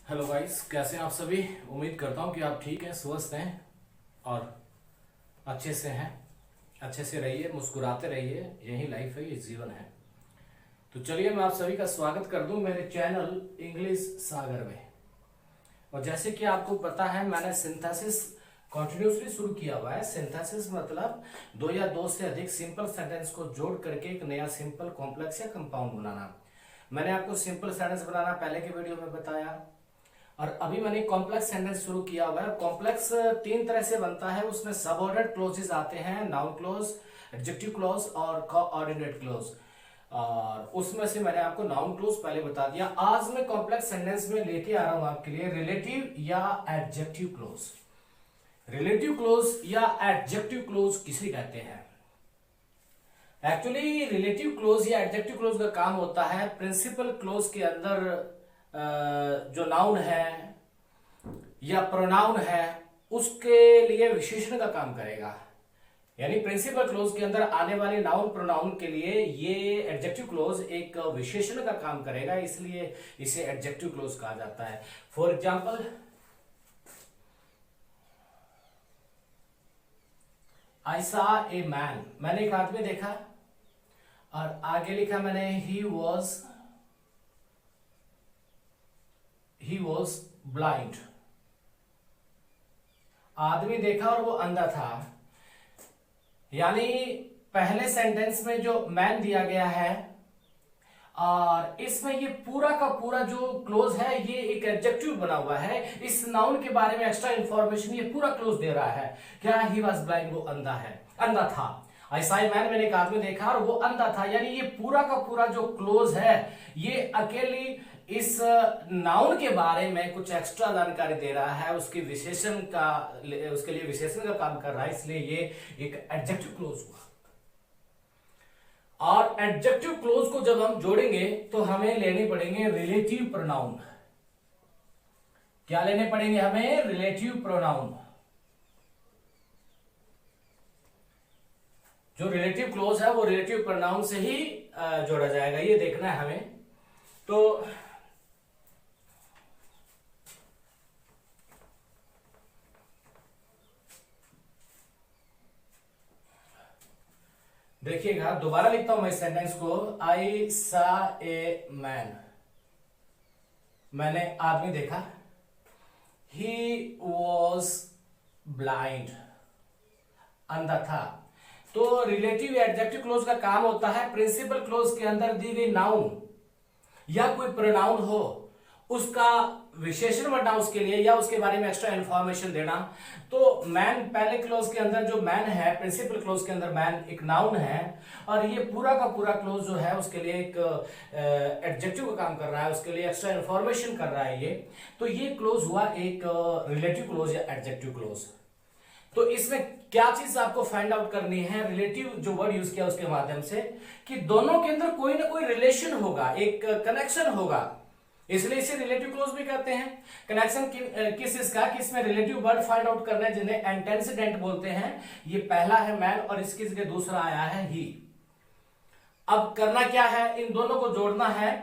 Hello guys, कैसे हैं आप सभी। उम्मीद करता हूं कि आप ठीक हैं, स्वस्थ हैं और अच्छे से हैं। अच्छे से रहिए, मुस्कुराते रहिए, यही लाइफ है, ये जीवन है। तो चलिए मैं आप सभी का स्वागत कर दूं मेरे चैनल इंग्लिश सागर में। और जैसे कि आपको पता है, मैंने सिंथेसिस कंटिन्यूसली शुरू किया हुआ है। सिंथेसिस मतलब दो या दो से अधिक सिंपल सेंटेंस को जोड़ करके एक नया सिंपल कॉम्प्लेक्स या कंपाउंड बनाना। मैंने आपको सिंपल सेंटेंस बनाना पहले के वीडियो में बताया, और अभी मैंने कॉम्प्लेक्स सेंटेंस शुरू किया हुआ है। कॉम्प्लेक्स तीन तरह से बनता है, उसमें सबऑर्डिनेट क्लोजेस आते हैं, नाउन क्लोज, एडजेक्टिव क्लोज और कोऑर्डिनेट क्लोज। और उसमें से मैंने आपको नाउन क्लोज पहले बता दिया। आज मैं कॉम्प्लेक्स सेंटेंस में लेके आ रहा हूं आपके लिए रिलेटिव या एडजेक्टिव क्लोज। रिलेटिव क्लोज या एडजेक्टिव क्लोज किसे कहते हैं? एक्चुअली रिलेटिव क्लोज या एडजेक्टिव क्लोज का काम होता है प्रिंसिपल क्लोज के अंदर जो नाउन है या प्रोनाउन है उसके लिए विशेषण का काम करेगा। यानी प्रिंसिपल क्लोज के अंदर आने वाले नाउन प्रोनाउन के लिए ये एडजेक्टिव क्लोज एक विशेषण का काम करेगा, इसलिए इसे एडजेक्टिव क्लोज कहा जाता है। For example, I saw a man, मैंने एक आदमी देखा, और आगे लिखा मैंने ही वॉज ब्लाइंड। आदमी देखा और वो अंधा था। यानी पहले सेंटेंस में जो मैन दिया गया है, और इसमें ये पूरा का पूरा जो क्लोज है ये एक एडजेक्टिव बना हुआ है। इस नाउन के बारे में एक्स्ट्रा इंफॉर्मेशन ये पूरा क्लोज दे रहा है। क्या? ही वॉज ब्लाइंड, वो अंधा था। आई सॉ ए मैन, मैंने एक आदमी देखा और वो अंधा था। यानी ये पूरा का पूरा जो क्लोज है ये अकेली इस नाउन के बारे में कुछ एक्स्ट्रा जानकारी दे रहा है, उसके लिए विशेषण का काम कर रहा है, इसलिए ये एक एडजेक्टिव क्लोज हुआ। और एडजेक्टिव क्लोज को जब हम जोड़ेंगे तो हमें लेने पड़ेंगे रिलेटिव प्रोनाउन। क्या लेने पड़ेंगे हमें? Relative pronoun. जो रिलेटिव क्लोज है वो रिलेटिव प्रोनाउन से ही जोड़ा जाएगा, ये देखना है हमें। तो देखिएगा, दोबारा लिखता हूं मैं इस सेंटेंस को। आई सॉ ए मैन, मैंने आदमी देखा। ही वॉज ब्लाइंड, अंधा था। तो रिलेटिव एडजेक्टिव क्लोज का काम होता है प्रिंसिपल क्लोज के अंदर दी गई नाउन या कोई प्रोनाउन हो उसका विशेषण बनना उसके लिए, या उसके बारे में एक्स्ट्रा इंफॉर्मेशन देना। तो मैन पहले क्लोज के अंदर जो मैन है, प्रिंसिपल क्लोज के अंदर मैन एक नाउन है, और ये पूरा का पूरा क्लोज जो है उसके लिए एक एडजेक्टिव का काम कर रहा है, उसके लिए एक्स्ट्रा इंफॉर्मेशन कर रहा है ये। तो ये क्लोज हुआ एक रिलेटिव क्लोज या एडजेक्टिव क्लोज। तो इसमें क्या चीज आपको फाइंड आउट करनी है? रिलेटिव जो वर्ड यूज किया उसके माध्यम से कि दोनों के अंदर कोई ना कोई रिलेशन होगा, एक कनेक्शन होगा, इसलिए इसे रिलेटिव क्लोज भी कहते हैं। कनेक्शन किस इसका कि इसमें रिलेटिव वर्ड फाइंड आउट करना है, जिन्हें एंटेसिडेंट बोलते हैं। ये पहला है मैन और इसकी जगह दूसरा आया है ही। अब करना क्या है? इन दोनों को जोड़ना है।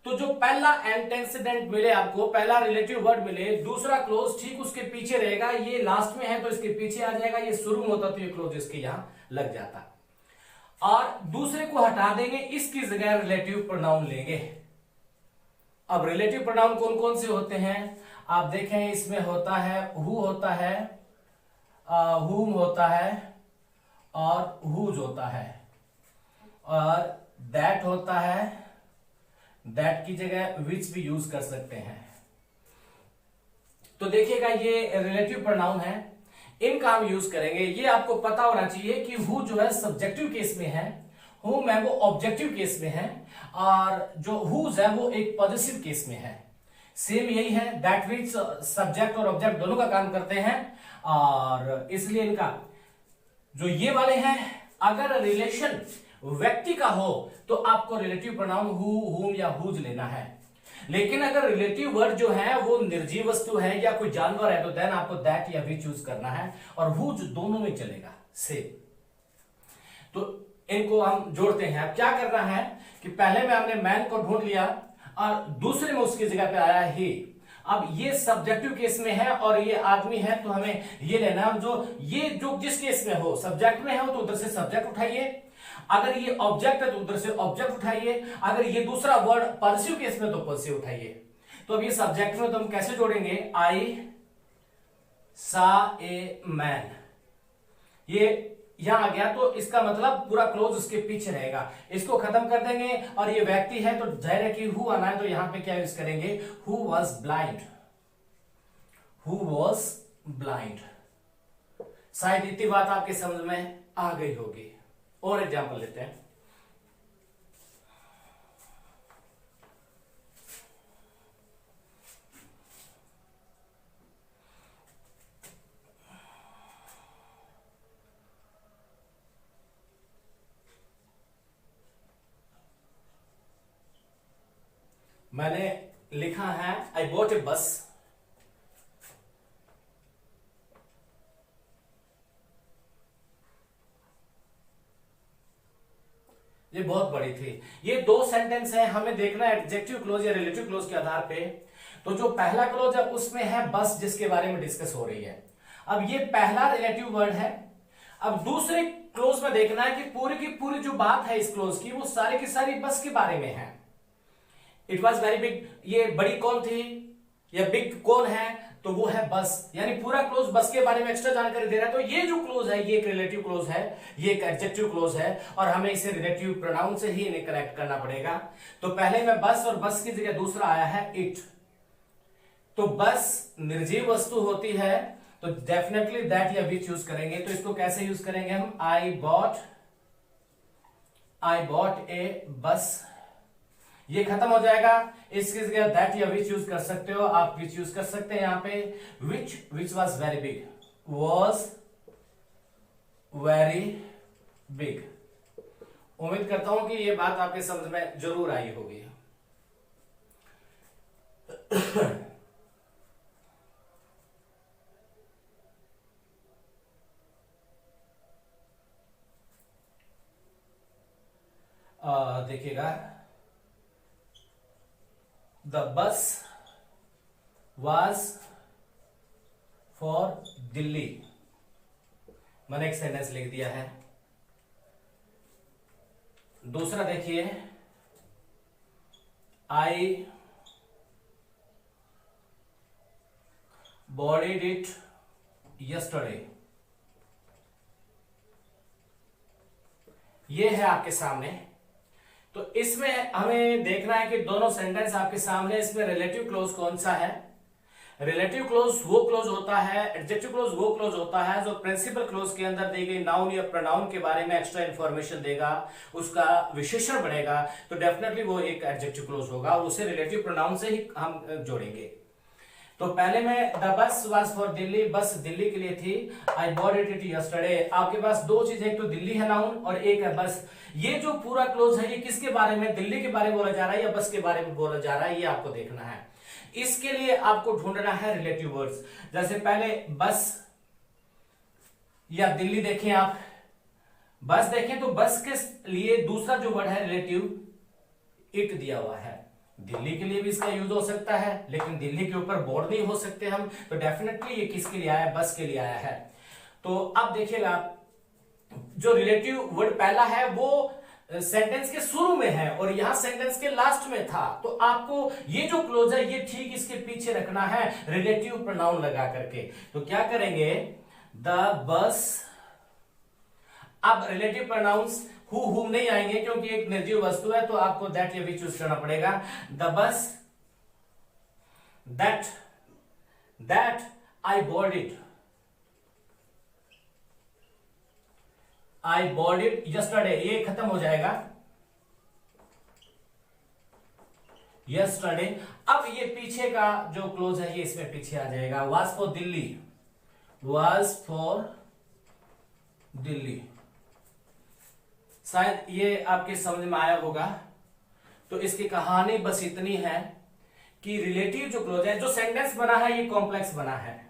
तो जो पहला एंटेसिडेंट मिले आपको, पहला रिलेटिव वर्ड मिले, दूसरा क्लोज ठीक उसके पीछे रहेगा। ये लास्ट में है तो इसके पीछे आ जाएगा, ये शुरू में होता तो ये क्लोज इसके यहां लग जाता, और दूसरे को हटा देंगे, इसकी जगह रिलेटिव प्रोनाउन लेंगे। अब रिलेटिव प्रोनाउन कौन कौन से होते हैं आप देखें, इसमें होता है हु होता है, हुम होता है, और हुज होता है, और दैट होता है। दैट की जगह विच भी यूज कर सकते हैं। तो देखिएगा ये रिलेटिव प्रोनाउन है, इनका हम यूज करेंगे। ये आपको पता होना चाहिए कि हु जो है सब्जेक्टिव केस में है, हुम है वो ऑब्जेक्टिव केस में है, और जो हुज है वो एक पॉजिटिव केस में है। सेम यही है, दैट विच सब्जेक्ट और ऑब्जेक्ट दोनों का काम करते हैं, और इसलिए इनका जो ये वाले हैं, अगर रिलेशन व्यक्ति का हो तो आपको रिलेटिव प्रोनाउन हु, हुम या हुज लेना है। लेकिन अगर रिलेटिव वर्ड जो है वो निर्जीव वस्तु है या कोई जानवर है तो देन आपको दैट या विच यूज करना है, और हुज दोनों में चलेगा सेम। तो इनको हम जोड़ते हैं। अब क्या करना है कि पहले में हमने मैन को ढूंढ लिया और दूसरे में उसकी जगह पे आया ही। अब ये सब्जेक्टिव केस में है और ये आदमी है, तो हमें ये लेना है जो जिस केस में हो, सब्जेक्ट में हो तो उधर से सब्जेक्ट उठाइए, अगर ये ऑब्जेक्ट है तो उधर से ऑब्जेक्ट उठाइए, अगर ये दूसरा वर्ड पर्स्यू केस में तो पर्स्यू उठाइए। तो अब ये सब्जेक्ट में तो हम कैसे जोड़ेंगे, आई सा ए मैन, ये यहां आ गया तो इसका मतलब पूरा क्लोज उसके पीछे रहेगा, इसको खत्म कर देंगे। और ये व्यक्ति है तो जाहिर है कि हु आना है, तो यहां पे क्या यूज करेंगे, who was blind, who was blind. शायद इतनी बात आपके समझ में आ गई होगी। और एग्जाम्पल लेते हैं। मैंने लिखा है आई बॉट ए बस, ये बहुत बड़ी थी। ये दो सेंटेंस है, हमें देखना है एडजेक्टिव क्लोज या रिलेटिव क्लोज के आधार पे। तो जो पहला क्लोज है उसमें है बस, जिसके बारे में डिस्कस हो रही है। अब ये पहला रिलेटिव वर्ड है। अब दूसरे क्लोज में देखना है कि पूरी की पूरी जो बात है इस क्लोज की, वो सारी की सारी बस के बारे में है। इट वॉज वेरी बिग, ये बड़ी कौन थी या बिग कौन है, तो वो है बस, यानी पूरा क्लोज बस के बारे में एक्स्ट्रा जानकारी दे रहा है। तो ये जो क्लोज है ये एक रिलेटिव क्लोज है, ये एक एडजेक्टिव क्लोज है, और हमें इसे रिलेटिव प्रोनाउन से ही इन्हें कनेक्ट करना पड़ेगा। तो पहले में बस, और बस की जगह दूसरा आया है इट। तो बस निर्जीव वस्तु होती है, तो डेफिनेटली दैट या विच यूज करेंगे। तो इसको कैसे यूज करेंगे हम, आई बॉट ए बस, ये खत्म हो जाएगा। इसकी जगह दैट या विच यूज कर सकते हो, आप विच यूज कर सकते हैं यहां पे। Which was very big, was very big. उम्मीद करता हूं कि ये बात आपके समझ में जरूर आई होगी। देखिएगा, The bus was for Delhi, मैंने एक सेंटेंस लिख दिया है। दूसरा देखिए, I bought it yesterday, ये है आपके सामने। तो इसमें हमें देखना है कि दोनों सेंटेंस आपके सामने, इसमें रिलेटिव क्लोज कौन सा है। रिलेटिव क्लोज वो क्लोज होता है, एडजेक्टिव क्लोज वो क्लोज होता है जो प्रिंसिपल क्लोज के अंदर दी गई नाउन या प्रोनाउन के बारे में एक्स्ट्रा इंफॉर्मेशन देगा, उसका विशेषण बढ़ेगा, तो डेफिनेटली वो एक एडजेक्टिव क्लोज होगा, और उसे रिलेटिव प्रोनाउन से ही हम जोड़ेंगे। तो पहले में the bus was for Delhi, बस दिल्ली के लिए थी। आई बॉट इट यस्टरडे, आपके पास दो चीजें, एक तो दिल्ली है नाउन और एक है बस। ये जो पूरा क्लोज है ये किसके बारे में, दिल्ली के बारे में बोला जा रहा है या बस के बारे में बोला जा रहा है, ये आपको देखना है। इसके लिए आपको ढूंढना है रिलेटिव वर्ड्स। जैसे पहले बस या दिल्ली देखें, आप बस देखें तो बस के लिए दूसरा जो वर्ड है रिलेटिव इट दिया हुआ है। दिल्ली के लिए भी इसका यूज हो सकता है, लेकिन दिल्ली के ऊपर बोर्ड नहीं हो सकते हम, तो डेफिनेटली ये किसके लिए आया है, बस के लिए आया है। तो अब देखिएगा, जो रिलेटिव वर्ड पहला है वो सेंटेंस के शुरू में है और यहां सेंटेंस के लास्ट में था, तो आपको ये जो क्लोज है ये ठीक इसके पीछे रखना है रिलेटिव प्रोनाउन लगा करके। तो क्या करेंगे, द बस। अब रिलेटिव प्रोनाउंस हु नहीं आएंगे क्योंकि एक निर्जीव वस्तु है, तो आपको दैट या विच यूज करना पड़ेगा। The bus that I bought it yesterday, ये खत्म हो जाएगा यस्टरडे। अब ये पीछे का जो क्लोज है ये इसमें पीछे आ जाएगा। वाज फॉर दिल्ली, शायद ये आपके समझ में आया होगा। तो इसकी कहानी बस इतनी है कि रिलेटिव जो क्लोज है, जो सेंटेंस बना है ये कॉम्प्लेक्स बना है,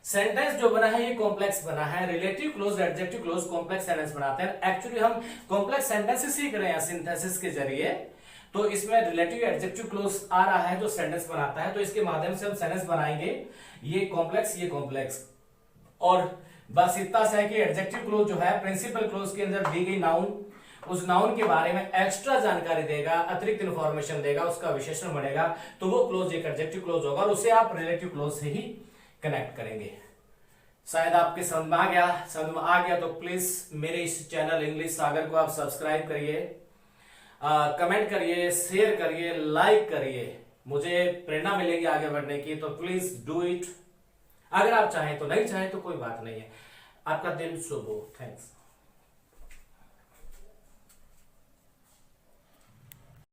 सेंटेंस जो बना है ये कॉम्प्लेक्स बना है। Relative close adjective close complex sentence बनाते हैं। एक्चुअली हम कॉम्प्लेक्स सेंटेंसेस सीख रहे हैं सिंथेसिस के जरिए, तो इसमें रिलेटिव एडजेक्टिव क्लोज आ रहा है जो सेंटेंस बनाता है, तो इसके माध्यम से हम सेंटेंस बनाएंगे, ये कॉम्प्लेक्स और बस इतना सा है कि एडजेक्टिव क्लोज जो है प्रिंसिपल क्लोज के अंदर दी गई नाउन, उस नाउन के बारे में एक्स्ट्रा जानकारी देगा, अतिरिक्त इंफॉर्मेशन देगा, उसका विशेषण बनेगा, तो वो क्लोज एक एडजेक्टिव क्लोज होगा और उसे आप रिलेटिव क्लोज से ही कनेक्ट करेंगे। शायद आपके समझ में आ गया तो प्लीज मेरे इस चैनल इंग्लिश सागर को आप सब्सक्राइब करिए, कमेंट करिए, शेयर करिए, लाइक करिए, मुझे प्रेरणा मिलेगी आगे बढ़ने की, तो प्लीज डू इट। अगर आप चाहें तो, नहीं चाहें तो कोई बात नहीं है। आपका दिन शुभ हो। थैंक्स।